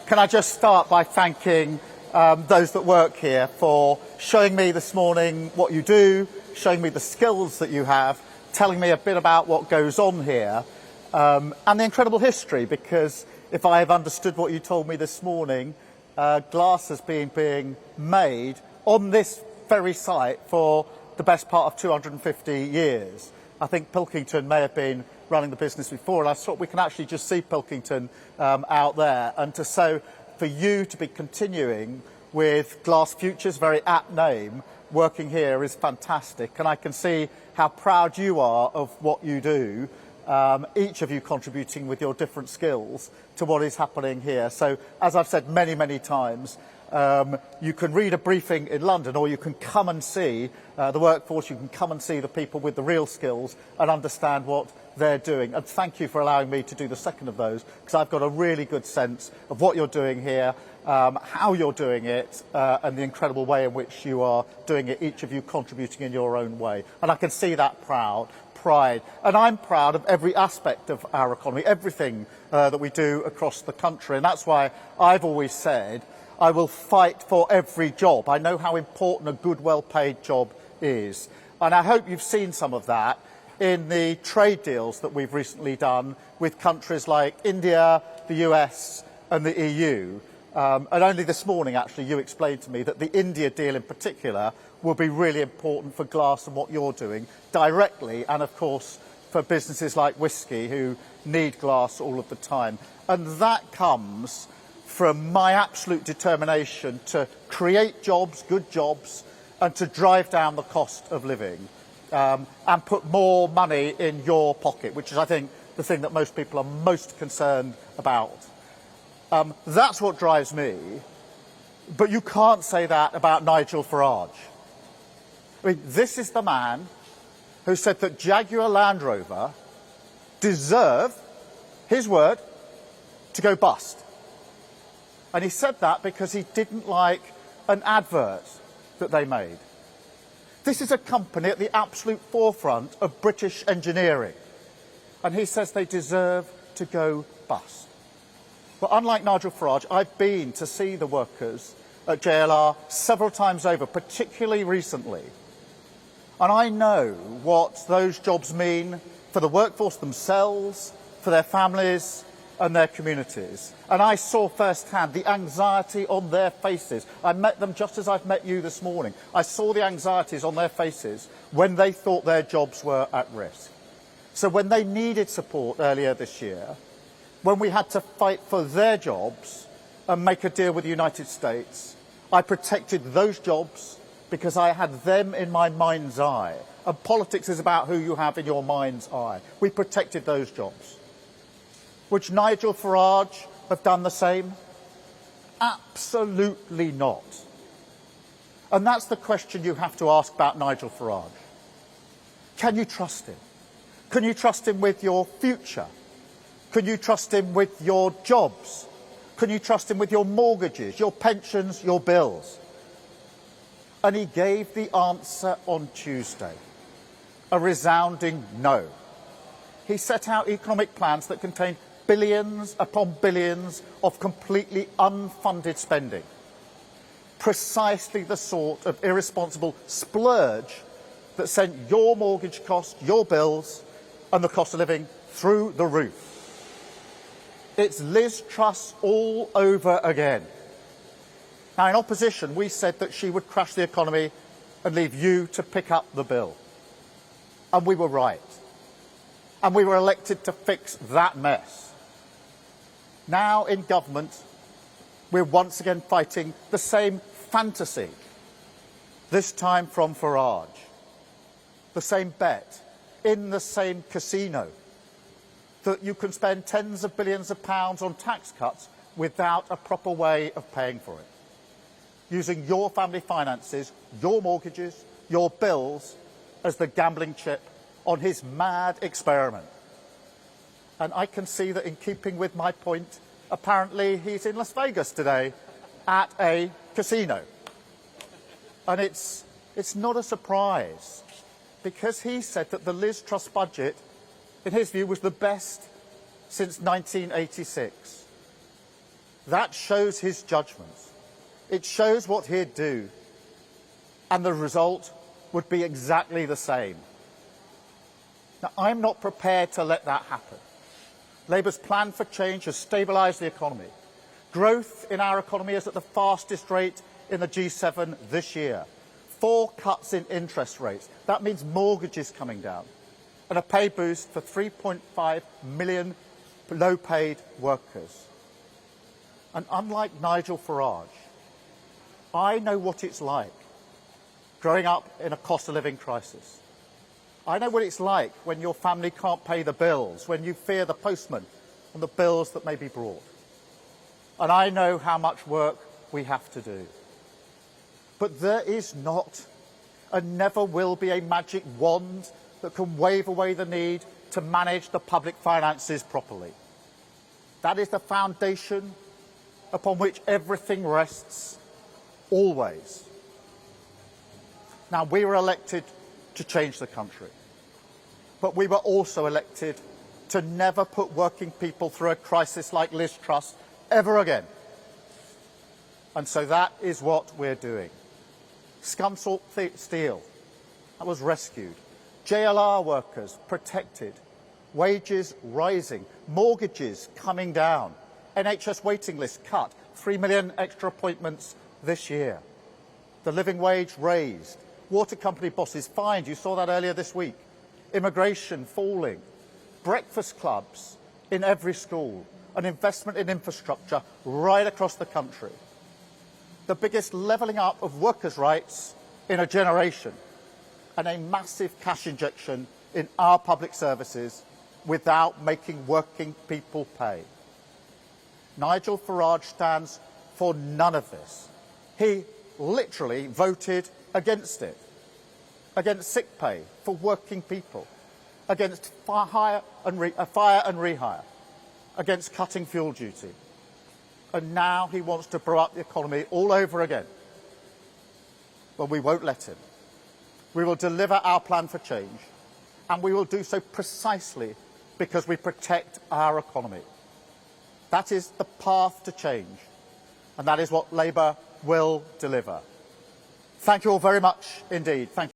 Can I just start by thanking those that work here for showing me this morning what you do, showing me the skills that you have, telling me a bit about what goes on here, and the incredible history, because if I have understood what you told me this morning, glass has been being made on this very site for the best part of 250 years. I think Pilkington may have been running the business before, and I thought we can actually just see Pilkington out there. And so for you to be continuing with Glass Futures, very apt name, working here is fantastic. And I can see how proud you are of what you do, each of you contributing with your different skills to what is happening here. So, as I've said many, many times, you can read a briefing in London, or you can come and see the workforce, you can come and see the people with the real skills and understand what they're doing. And thank you for allowing me to do the second of those, because I've got a really good sense of what you're doing here, how you're doing it, and the incredible way in which you are doing it, each of you contributing in your own way. And I can see that pride. And I'm proud of every aspect of our economy, everything that we do across the country. And that's why I've always said I will fight for every job. I know how important a good, well-paid job is. And I hope you've seen some of that in the trade deals that we've recently done with countries like India, the US and the EU. And only this morning, actually, you explained to me that the India deal in particular will be really important for glass and what you're doing directly, and of course for businesses like Whisky who need glass all of the time. And that comes from my absolute determination to create jobs, good jobs, and to drive down the cost of living, and put more money in your pocket, which is, I think, the thing that most people are most concerned about. That's what drives me, but you can't say that about Nigel Farage. I mean, this is the man who said that Jaguar Land Rover deserve, his word, to go bust. And he said that because he didn't like an advert that they made. This is a company at the absolute forefront of British engineering. And he says they deserve to go bust. But unlike Nigel Farage, I've been to see the workers at JLR several times over, particularly recently. And I know what those jobs mean for the workforce themselves, for their families and their communities. And I saw firsthand the anxiety on their faces. I met them just as I've met you this morning. I saw the anxieties on their faces when they thought their jobs were at risk. So when they needed support earlier this year, when we had to fight for their jobs and make a deal with the United States, I protected those jobs because I had them in my mind's eye. And politics is about who you have in your mind's eye. We protected those jobs. Would Nigel Farage have done the same? Absolutely not. And that's the question you have to ask about Nigel Farage. Can you trust him? Can you trust him with your future? Can you trust him with your jobs? Can you trust him with your mortgages, your pensions, your bills? And he gave the answer on Tuesday. A resounding no. He set out economic plans that contained billions upon billions of completely unfunded spending. Precisely the sort of irresponsible splurge that sent your mortgage cost, your bills, and the cost of living through the roof. It's Liz Truss all over again. Now, in opposition, we said that she would crash the economy and leave you to pick up the bill. And we were right. And we were elected to fix that mess. Now in government, we're once again fighting the same fantasy, this time from Farage. The same bet, in the same casino, that you can spend tens of billions of pounds on tax cuts without a proper way of paying for it. Using your family finances, your mortgages, your bills as the gambling chip on his mad experiment. And I can see that in keeping with my point, apparently he's in Las Vegas today at a casino. And it's not a surprise, because he said that the Liz Truss budget, in his view, was the best since 1986. That shows his judgment. It shows what he'd do. And the result would be exactly the same. Now, I'm not prepared to let that happen. Labour's plan for change has stabilised the economy. Growth in our economy is at the fastest rate in the G7 this year. 4 cuts in interest rates. That means mortgages coming down. And a pay boost for 3.5 million low-paid workers. And unlike Nigel Farage, I know what it's like growing up in a cost of living crisis. I know what it's like when your family can't pay the bills, when you fear the postman and the bills that may be brought. And I know how much work we have to do. But there is not and never will be a magic wand that can wave away the need to manage the public finances properly. That is the foundation upon which everything rests, always. Now, we were elected to change the country, but we were also elected to never put working people through a crisis like Liz Truss ever again. And so that is what we're doing. Scunthorpe Steel, that was rescued. JLR workers protected. Wages rising. Mortgages coming down. NHS waiting lists cut. 3 million extra appointments this year. The living wage raised. Water company bosses fined. You saw that earlier this week. Immigration falling. Breakfast clubs in every school. An investment in infrastructure right across the country. The biggest levelling up of workers' rights in a generation. And a massive cash injection in our public services without making working people pay. Nigel Farage stands for none of this. He literally voted against it. Against sick pay for working people. Against fire and rehire. Against cutting fuel duty. And now he wants to blow up the economy all over again. Well, we won't let him. We will deliver our plan for change, and we will do so precisely because we protect our economy. That is the path to change, and that is what Labour will deliver. Thank you all very much indeed. Thank you.